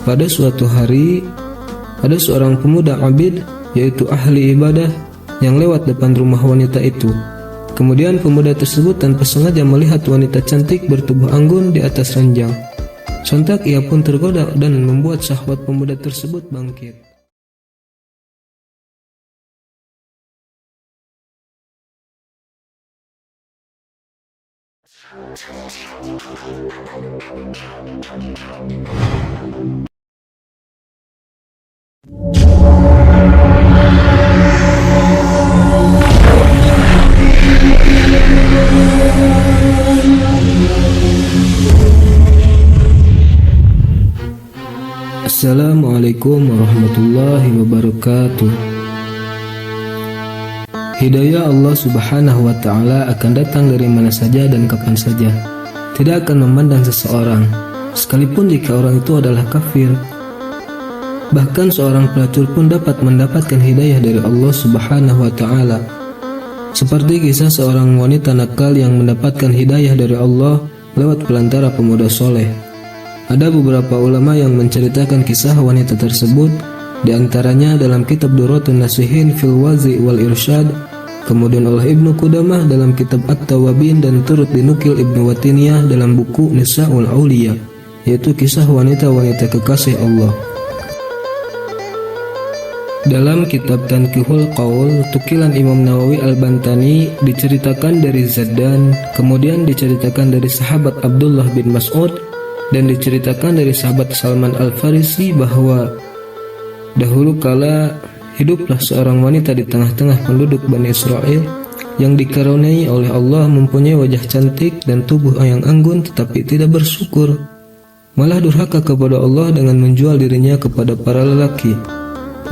Pada suatu hari, ada seorang pemuda abid, yaitu ahli ibadah, yang lewat depan rumah wanita itu. Kemudian pemuda tersebut tanpa sengaja melihat wanita cantik bertubuh anggun di atas ranjang. Sontak ia pun tergoda dan membuat syahwat pemuda tersebut bangkit. Assalamualaikum warahmatullahi wabarakatuh. Hidayah Allah subhanahu wa ta'ala akan datang dari mana saja dan kapan saja. Tidak akan memandang seseorang, sekalipun jika orang itu adalah kafir. Bahkan seorang pelacur pun dapat mendapatkan hidayah dari Allah subhanahu wa ta'ala. Seperti kisah seorang wanita nakal yang mendapatkan hidayah dari Allah lewat pelantara pemuda soleh. Ada beberapa ulama yang menceritakan kisah wanita tersebut, di antaranya dalam kitab Durratun Nasihin fil Wazi wal Irsyad, kemudian oleh Ibnu Qudamah dalam kitab At-Tawabin, dan turut dinukil Ibnu Watiniyah dalam buku Nisa'ul Auliya, yaitu kisah wanita-wanita kekasih Allah. Dalam kitab Tanqihul Qaul, tukilan Imam Nawawi Al-Bantani, diceritakan dari Zaddan, kemudian diceritakan dari sahabat Abdullah bin Mas'ud, dan diceritakan dari sahabat Salman Al-Farisi bahwa dahulu kala hiduplah seorang wanita di tengah-tengah penduduk Bani Israel yang dikaruniai oleh Allah mempunyai wajah cantik dan tubuh yang anggun, tetapi tidak bersyukur, malah durhaka kepada Allah dengan menjual dirinya kepada para lelaki.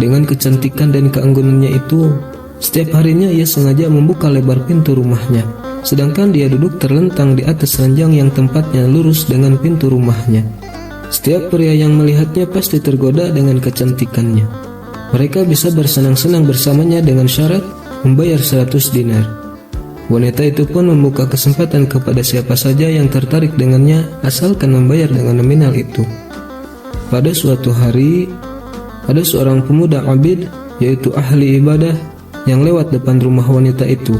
Dengan kecantikan dan keanggunannya itu, setiap harinya ia sengaja membuka lebar pintu rumahnya, sedangkan dia duduk terlentang di atas ranjang yang tempatnya lurus dengan pintu rumahnya. Setiap pria yang melihatnya pasti tergoda dengan kecantikannya. Mereka bisa bersenang-senang bersamanya dengan syarat membayar 100 dinar. Wanita itu pun membuka kesempatan kepada siapa saja yang tertarik dengannya, asalkan membayar dengan nominal itu. Pada suatu hari, ada seorang pemuda abid, yaitu ahli ibadah, yang lewat depan rumah wanita itu.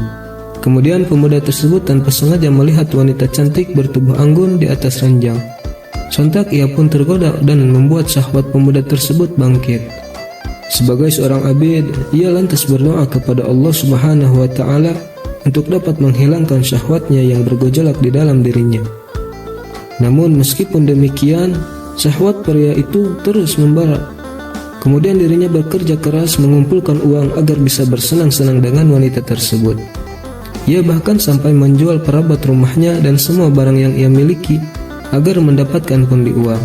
Kemudian pemuda tersebut tanpa sengaja melihat wanita cantik bertubuh anggun di atas ranjang. Sontak ia pun tergoda dan membuat syahwat pemuda tersebut bangkit. Sebagai seorang abid, ia lantas berdoa kepada Allah subhanahu wa ta'ala untuk dapat menghilangkan syahwatnya yang bergejolak di dalam dirinya. Namun meskipun demikian, syahwat pria itu terus membara. Kemudian dirinya bekerja keras mengumpulkan uang agar bisa bersenang-senang dengan wanita tersebut. Ia bahkan sampai menjual perabot rumahnya dan semua barang yang ia miliki agar mendapatkan pundi uang.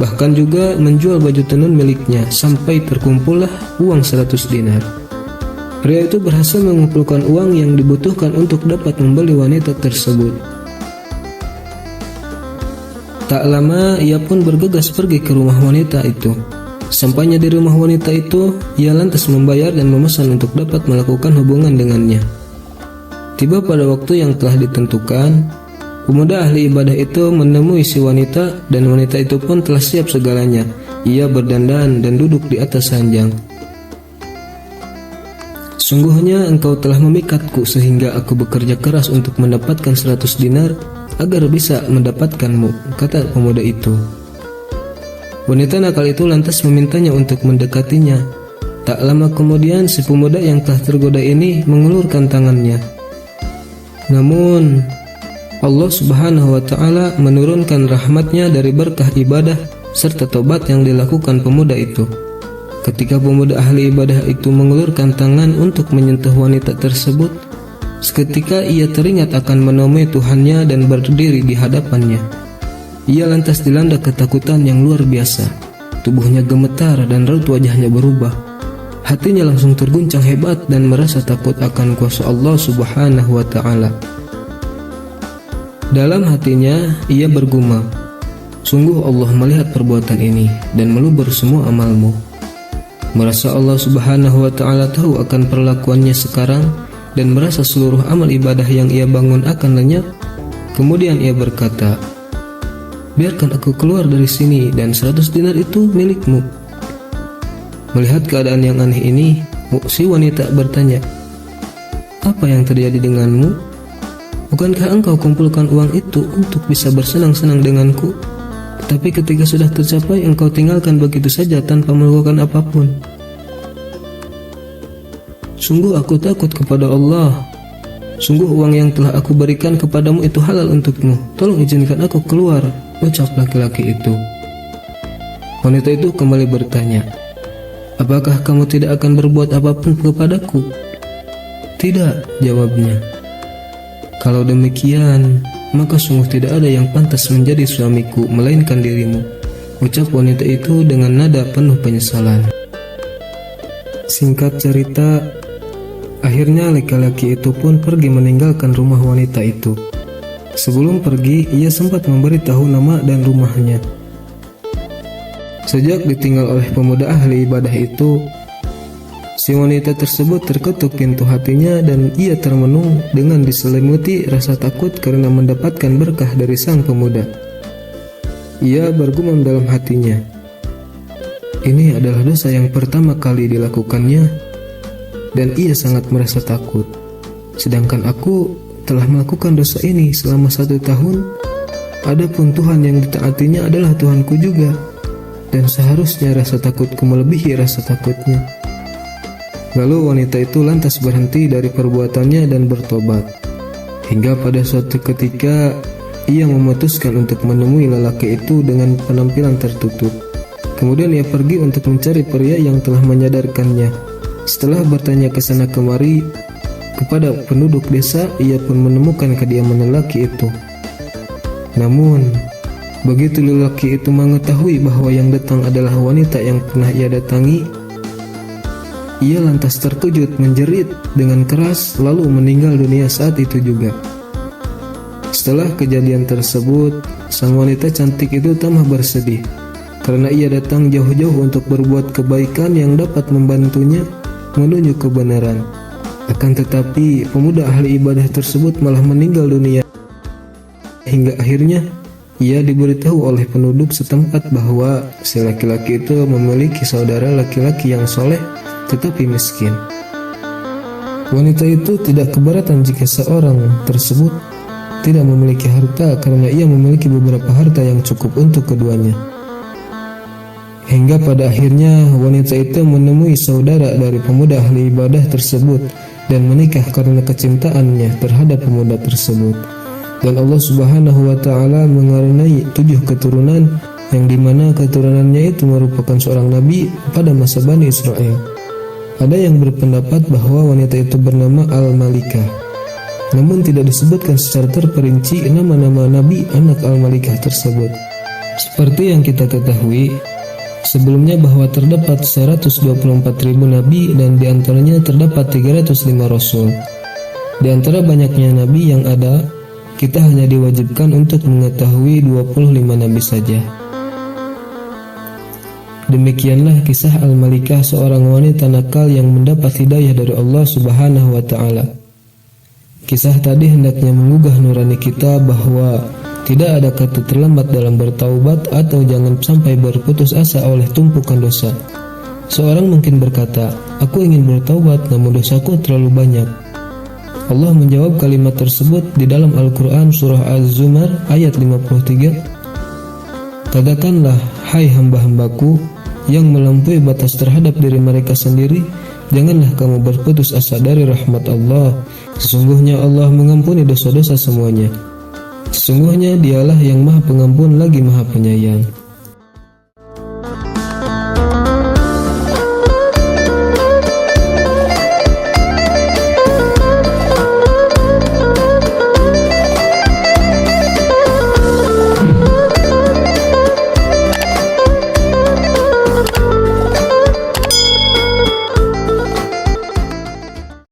Bahkan juga menjual baju tenun miliknya sampai terkumpullah uang 100 dinar. Pria itu berhasil mengumpulkan uang yang dibutuhkan untuk dapat membeli wanita tersebut. Tak lama ia pun bergegas pergi ke rumah wanita itu. Sampainya di rumah wanita itu, ia lantas membayar dan memesan untuk dapat melakukan hubungan dengannya. Tiba pada waktu yang telah ditentukan, pemuda ahli ibadah itu menemui si wanita, dan wanita itu pun telah siap segalanya. Ia berdandan dan duduk di atas ranjang. Sungguhnya engkau telah memikatku sehingga aku bekerja keras untuk mendapatkan 100 dinar agar bisa mendapatkanmu, kata pemuda itu. Wanita nakal itu lantas memintanya untuk mendekatinya. Tak lama kemudian si pemuda yang telah tergoda ini mengulurkan tangannya. Namun Allah subhanahu wa ta'ala menurunkan rahmatnya dari berkah ibadah serta tobat yang dilakukan pemuda itu. Ketika pemuda ahli ibadah itu mengulurkan tangan untuk menyentuh wanita tersebut, seketika ia teringat akan menemui Tuhannya dan berdiri di hadapannya. Ia lantas dilanda ketakutan yang luar biasa. Tubuhnya gemetar dan raut wajahnya berubah. Hatinya langsung terguncang hebat dan merasa takut akan kuasa Allah subhanahu wa ta'ala. Dalam hatinya ia bergumam, sungguh Allah melihat perbuatan ini dan melubur semua amalmu. Merasa Allah subhanahu wa ta'ala tahu akan perlakuannya sekarang dan merasa seluruh amal ibadah yang ia bangun akan lenyap. Kemudian ia berkata, biarkan aku keluar dari sini dan 100 dinar itu milikmu." Melihat keadaan yang aneh ini, si wanita bertanya, "Apa yang terjadi denganmu? Bukankah engkau kumpulkan uang itu untuk bisa bersenang-senang denganku? Tapi ketika sudah tercapai, engkau tinggalkan begitu saja tanpa melakukan apapun. Sungguh aku takut kepada Allah. Sungguh uang yang telah aku berikan kepadamu itu halal untukmu. Tolong izinkan aku keluar," ucap laki-laki itu. Wanita itu kembali bertanya, "Apakah kamu tidak akan berbuat apapun kepadaku?" "Tidak," jawabnya. "Kalau demikian, maka sungguh tidak ada yang pantas menjadi suamiku melainkan dirimu," ucap wanita itu dengan nada penuh penyesalan. Singkat cerita, akhirnya laki-laki itu pun pergi meninggalkan rumah wanita itu. Sebelum pergi, ia sempat memberitahu nama dan rumahnya. Sejak ditinggal oleh pemuda ahli ibadah itu, si wanita tersebut terketuk pintu hatinya dan ia termenung dengan diselimuti rasa takut karena mendapatkan berkah dari sang pemuda. Ia bergumam dalam hatinya, "Ini adalah dosa yang pertama kali dilakukannya dan ia sangat merasa takut. Sedangkan aku telah melakukan dosa ini selama 1 tahun. Adapun Tuhan yang ditaatinya adalah Tuhanku juga, dan seharusnya rasa takutku melebihi rasa takutnya." Lalu wanita itu lantas berhenti dari perbuatannya dan bertobat. Hingga pada suatu ketika ia memutuskan untuk menemui lelaki itu dengan penampilan tertutup. Kemudian ia pergi untuk mencari pria yang telah menyadarkannya. Setelah bertanya ke sana kemari kepada penduduk desa, ia pun menemukan kediaman lelaki itu. Namun, begitu lelaki itu mengetahui bahwa yang datang adalah wanita yang pernah ia datangi, ia lantas terkejut menjerit dengan keras lalu meninggal dunia saat itu juga. Setelah kejadian tersebut, sang wanita cantik itu tambah bersedih karena ia datang jauh-jauh untuk berbuat kebaikan yang dapat membantunya menuju kebenaran. Akan tetapi pemuda ahli ibadah tersebut malah meninggal dunia. Hingga akhirnya ia diberitahu oleh penduduk setempat bahwa si laki-laki itu memiliki saudara laki-laki yang soleh tetapi miskin. Wanita itu tidak keberatan jika seorang tersebut tidak memiliki harta karena ia memiliki beberapa harta yang cukup untuk keduanya. Hingga pada akhirnya wanita itu menemui saudara dari pemuda ahli ibadah tersebut dan menikah karena kecintaannya terhadap pemuda tersebut. Dan Allah Subhanahu wa Ta'ala mengaruniai 7 keturunan yang dimana keturunannya itu merupakan seorang nabi pada masa Bani Israel. Ada yang berpendapat bahwa wanita itu bernama Al-Malikah, namun tidak disebutkan secara terperinci nama-nama nabi anak Al-Malikah tersebut. Seperti yang kita ketahui sebelumnya bahwa terdapat 124.000 nabi dan diantaranya terdapat 305 rasul. Di antara banyaknya nabi yang ada, kita hanya diwajibkan untuk mengetahui 25 nabi saja. Demikianlah kisah Al-Malikah, seorang wanita nakal yang mendapat hidayah dari Allah Subhanahu wa Ta'ala. Kisah tadi hendaknya menggugah nurani kita bahwa tidak ada kata terlambat dalam bertaubat atau jangan sampai berputus asa oleh tumpukan dosa. Seorang mungkin berkata, "Aku ingin bertaubat namun dosaku terlalu banyak." Allah menjawab kalimat tersebut di dalam Al-Quran surah Az-Zumar ayat 53. "Katakanlah, hai hamba-hambaku yang melampaui batas terhadap diri mereka sendiri, janganlah kamu berputus asa dari rahmat Allah. Sesungguhnya Allah mengampuni dosa-dosa semuanya. Sesungguhnya dialah yang maha pengampun lagi maha penyayang."